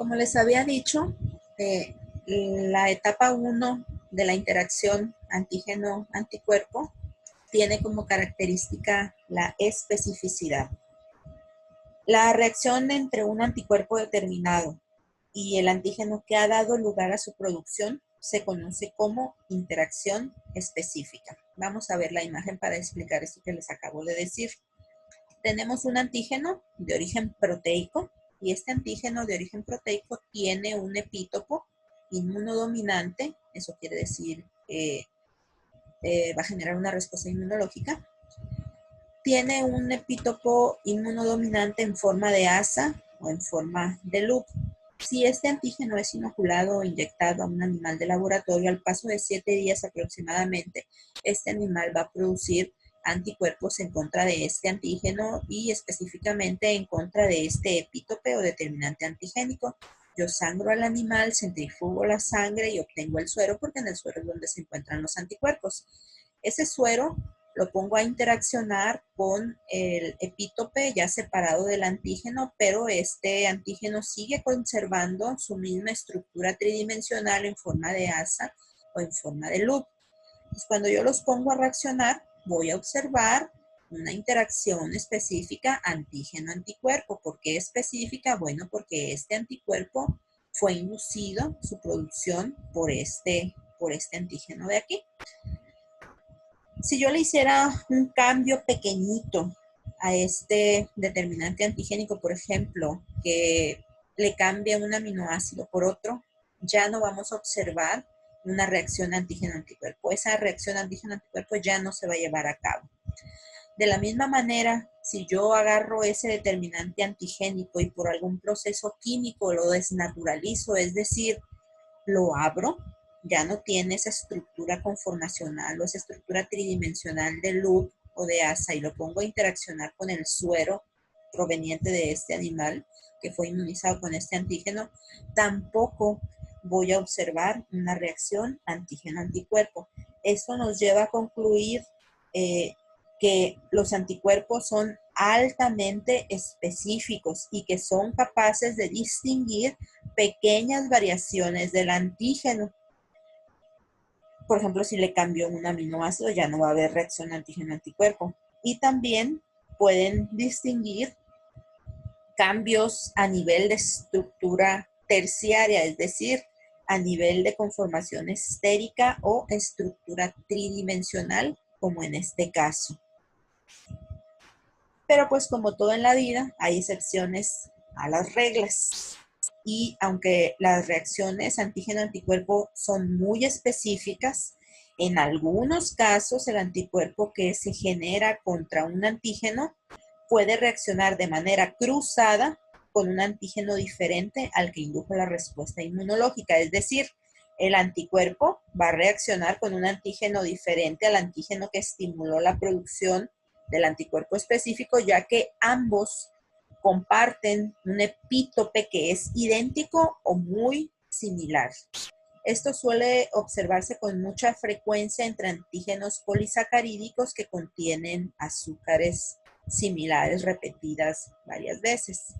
Como les había dicho, la etapa 1 de la interacción antígeno-anticuerpo tiene como característica la especificidad. La reacción entre un anticuerpo determinado y el antígeno que ha dado lugar a su producción se conoce como interacción específica. Vamos a ver la imagen para explicar esto que les acabo de decir. Tenemos un antígeno de origen proteico y este antígeno de origen proteico tiene un epítopo inmunodominante, eso quiere decir que va a generar una respuesta inmunológica. Tiene un epítopo inmunodominante en forma de asa o en forma de loop. Si este antígeno es inoculado o inyectado a un animal de laboratorio, al paso de 7 días aproximadamente, este animal va a producir anticuerpos en contra de este antígeno y específicamente en contra de este epítope o determinante antigénico. Yo sangro al animal, centrifugo la sangre y obtengo el suero, porque en el suero es donde se encuentran los anticuerpos. Ese suero lo pongo a interaccionar con el epítope ya separado del antígeno, pero este antígeno sigue conservando su misma estructura tridimensional en forma de asa o en forma de loop. Entonces, cuando yo los pongo a reaccionar, voy a observar una interacción específica antígeno-anticuerpo. ¿Por qué específica? Bueno, porque este anticuerpo fue inducido, su producción, por este antígeno de aquí. Si yo le hiciera un cambio pequeñito a este determinante antigénico, por ejemplo, que le cambie un aminoácido por otro, ya no vamos a observar una reacción antígeno-anticuerpo. Esa reacción antígeno-anticuerpo ya no se va a llevar a cabo. De la misma manera, si yo agarro ese determinante antigénico y por algún proceso químico lo desnaturalizo, es decir, lo abro, ya no tiene esa estructura conformacional o esa estructura tridimensional de loop o de asa y lo pongo a interaccionar con el suero proveniente de este animal que fue inmunizado con este antígeno, tampoco voy a observar una reacción antígeno-anticuerpo. Esto nos lleva a concluir que los anticuerpos son altamente específicos y que son capaces de distinguir pequeñas variaciones del antígeno. Por ejemplo, si le cambio un aminoácido, ya no va a haber reacción antígeno-anticuerpo. Y también pueden distinguir cambios a nivel de estructura terciaria, es decir, a nivel de conformación estérica o estructura tridimensional, como en este caso. Pero pues como todo en la vida, hay excepciones a las reglas. Y aunque las reacciones antígeno-anticuerpo son muy específicas, en algunos casos el anticuerpo que se genera contra un antígeno puede reaccionar de manera cruzada con un antígeno diferente al que indujo la respuesta inmunológica. Es decir, el anticuerpo va a reaccionar con un antígeno diferente al antígeno que estimuló la producción del anticuerpo específico, ya que ambos comparten un epítope que es idéntico o muy similar. Esto suele observarse con mucha frecuencia entre antígenos polisacarídicos que contienen azúcares similares repetidas varias veces.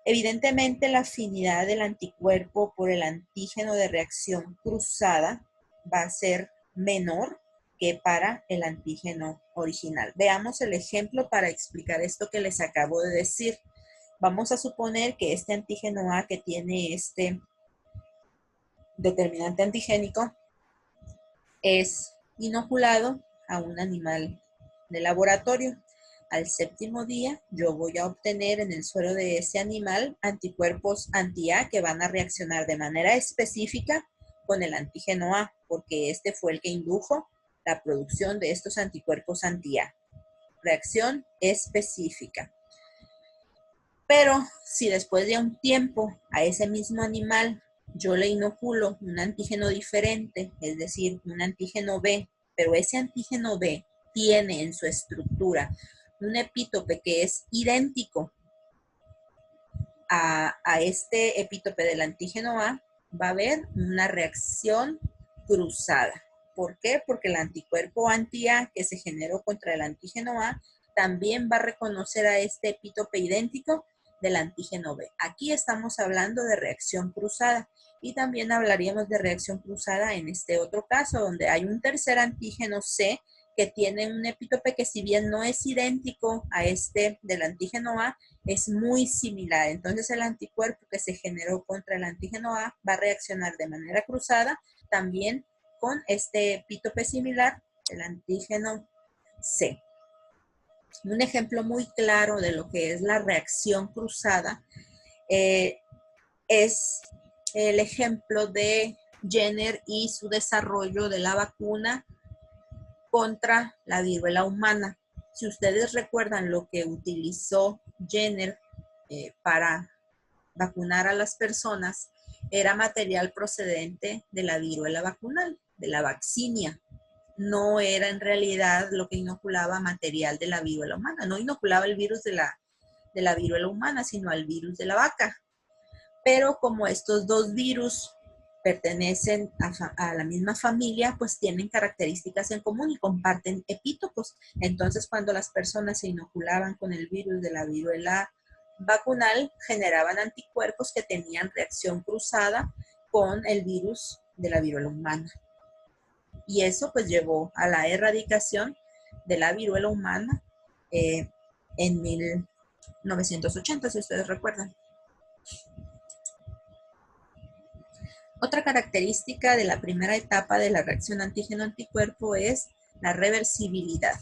Evidentemente, la afinidad del anticuerpo por el antígeno de reacción cruzada va a ser menor que para el antígeno original. Veamos el ejemplo para explicar esto que les acabo de decir. Vamos a suponer que este antígeno A que tiene este determinante antigénico es inoculado a un animal de laboratorio. Al 7º día, yo voy a obtener en el suero de ese animal anticuerpos anti-A que van a reaccionar de manera específica con el antígeno A, porque este fue el que indujo la producción de estos anticuerpos anti-A. Reacción específica. Pero si después de un tiempo a ese mismo animal yo le inoculo un antígeno diferente, es decir, un antígeno B, pero ese antígeno B tiene en su estructura un epítope que es idéntico a este epítope del antígeno A, va a haber una reacción cruzada. ¿Por qué? Porque el anticuerpo anti-A que se generó contra el antígeno A también va a reconocer a este epítope idéntico del antígeno B. Aquí estamos hablando de reacción cruzada y también hablaríamos de reacción cruzada en este otro caso, donde hay un tercer antígeno C que tiene un epítope que, si bien no es idéntico a este del antígeno A, es muy similar. Entonces el anticuerpo que se generó contra el antígeno A va a reaccionar de manera cruzada también con este epítope similar, el antígeno C. Un ejemplo muy claro de lo que es la reacción cruzada es el ejemplo de Jenner y su desarrollo de la vacuna contra la viruela humana. Si ustedes recuerdan, lo que utilizó Jenner para vacunar a las personas era material procedente de la viruela vacunal, de la vaccinia. No era en realidad lo que inoculaba material de la viruela humana. No inoculaba el virus de la viruela humana, sino al virus de la vaca. Pero como estos dos virus pertenecen a la misma familia, pues tienen características en común y comparten epítopos. Entonces, cuando las personas se inoculaban con el virus de la viruela vacunal, generaban anticuerpos que tenían reacción cruzada con el virus de la viruela humana. Y eso pues llevó a la erradicación de la viruela humana en 1980, si ustedes recuerdan. Otra característica de la primera etapa de la reacción antígeno-anticuerpo es la reversibilidad.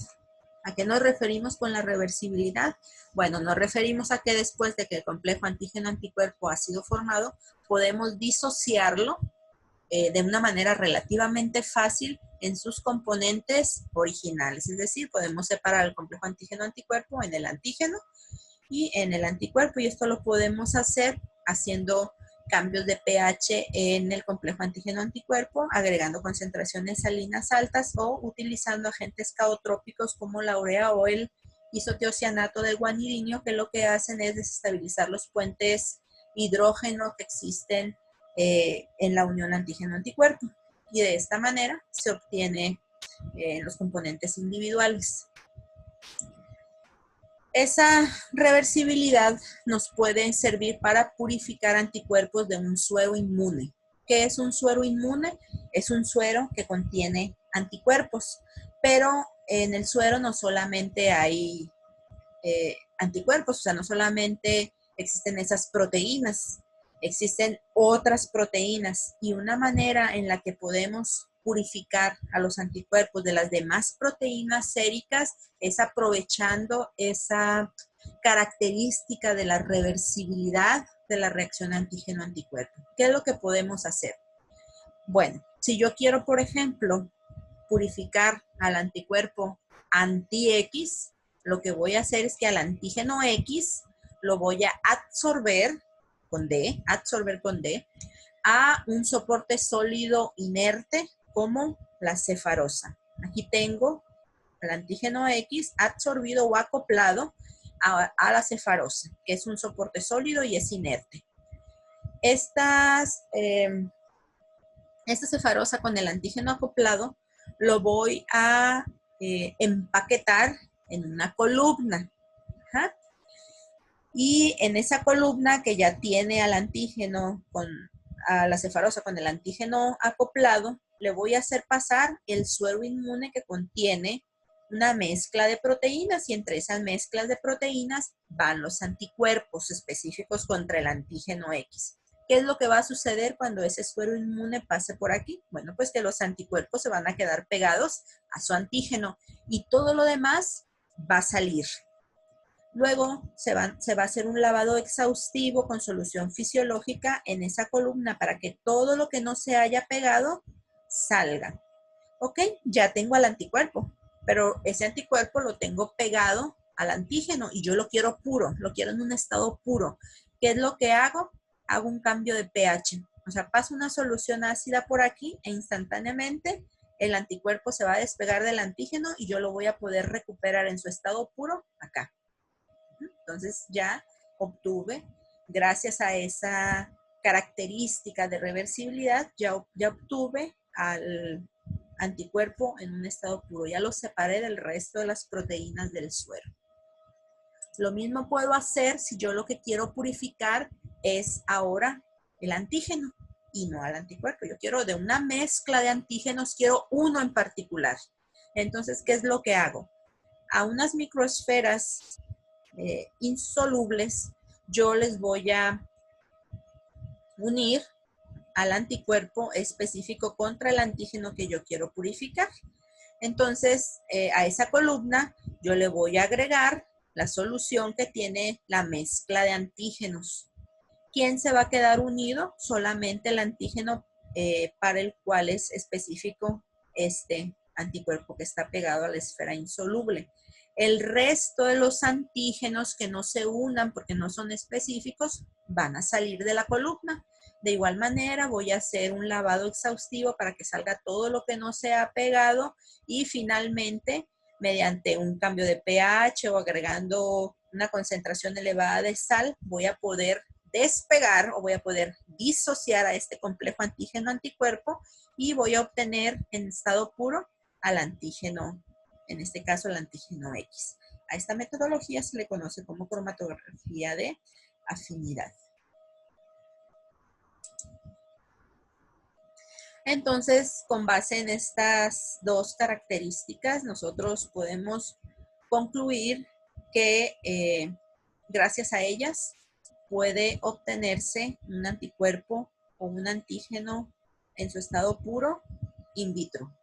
¿A qué nos referimos con la reversibilidad? Bueno, nos referimos a que después de que el complejo antígeno-anticuerpo ha sido formado, podemos disociarlo de una manera relativamente fácil en sus componentes originales. Es decir, podemos separar el complejo antígeno-anticuerpo en el antígeno y en el anticuerpo, y esto lo podemos hacer haciendo cambios de pH en el complejo antígeno-anticuerpo, agregando concentraciones salinas altas o utilizando agentes caotrópicos como la urea o el isotiocianato del guanidinio, que lo que hacen es desestabilizar los puentes hidrógeno que existen en la unión antígeno-anticuerpo. Y de esta manera se obtiene los componentes individuales. Esa reversibilidad nos puede servir para purificar anticuerpos de un suero inmune. ¿Qué es un suero inmune? Es un suero que contiene anticuerpos, pero en el suero no solamente hay anticuerpos, o sea, no solamente existen esas proteínas, existen otras proteínas, y una manera en la que podemos purificar a los anticuerpos de las demás proteínas séricas es aprovechando esa característica de la reversibilidad de la reacción antígeno-anticuerpo. ¿Qué es lo que podemos hacer? Bueno, si yo quiero, por ejemplo, purificar al anticuerpo anti-X, lo que voy a hacer es que al antígeno X lo voy a absorber con D, a un soporte sólido inerte como la cefarosa. Aquí tengo el antígeno X absorbido o acoplado a la cefarosa, que es un soporte sólido y es inerte. Esta cefarosa con el antígeno acoplado lo voy a empaquetar en una columna. Ajá. Y en esa columna que ya tiene al antígeno, a la cefarosa con el antígeno acoplado, le voy a hacer pasar el suero inmune que contiene una mezcla de proteínas, y entre esas mezclas de proteínas van los anticuerpos específicos contra el antígeno X. ¿Qué es lo que va a suceder cuando ese suero inmune pase por aquí? Bueno, pues que los anticuerpos se van a quedar pegados a su antígeno y todo lo demás va a salir. Luego se va a hacer un lavado exhaustivo con solución fisiológica en esa columna para que todo lo que no se haya pegado salga. Ok, ya tengo al anticuerpo, pero ese anticuerpo lo tengo pegado al antígeno y yo lo quiero puro, lo quiero en un estado puro. ¿Qué es lo que hago? Hago un cambio de pH. O sea, paso una solución ácida por aquí e instantáneamente el anticuerpo se va a despegar del antígeno y yo lo voy a poder recuperar en su estado puro acá. Entonces ya obtuve, gracias a esa característica de reversibilidad, ya obtuve al anticuerpo en un estado puro. Ya lo separé del resto de las proteínas del suero. Lo mismo puedo hacer si yo lo que quiero purificar es ahora el antígeno y no al anticuerpo. Yo quiero de una mezcla de antígenos, quiero uno en particular. Entonces, ¿qué es lo que hago? A unas microesferas insolubles, yo les voy a unir al anticuerpo específico contra el antígeno que yo quiero purificar. Entonces, a esa columna yo le voy a agregar la solución que tiene la mezcla de antígenos. ¿Quién se va a quedar unido? Solamente el antígeno para el cual es específico este anticuerpo que está pegado a la esfera insoluble. El resto de los antígenos que no se unan porque no son específicos van a salir de la columna. De igual manera voy a hacer un lavado exhaustivo para que salga todo lo que no se ha pegado y finalmente mediante un cambio de pH o agregando una concentración elevada de sal voy a poder despegar o voy a poder disociar a este complejo antígeno-anticuerpo y voy a obtener en estado puro al antígeno, en este caso el antígeno X. A esta metodología se le conoce como cromatografía de afinidad. Entonces, con base en estas dos características, nosotros podemos concluir que gracias a ellas puede obtenerse un anticuerpo o un antígeno en su estado puro in vitro.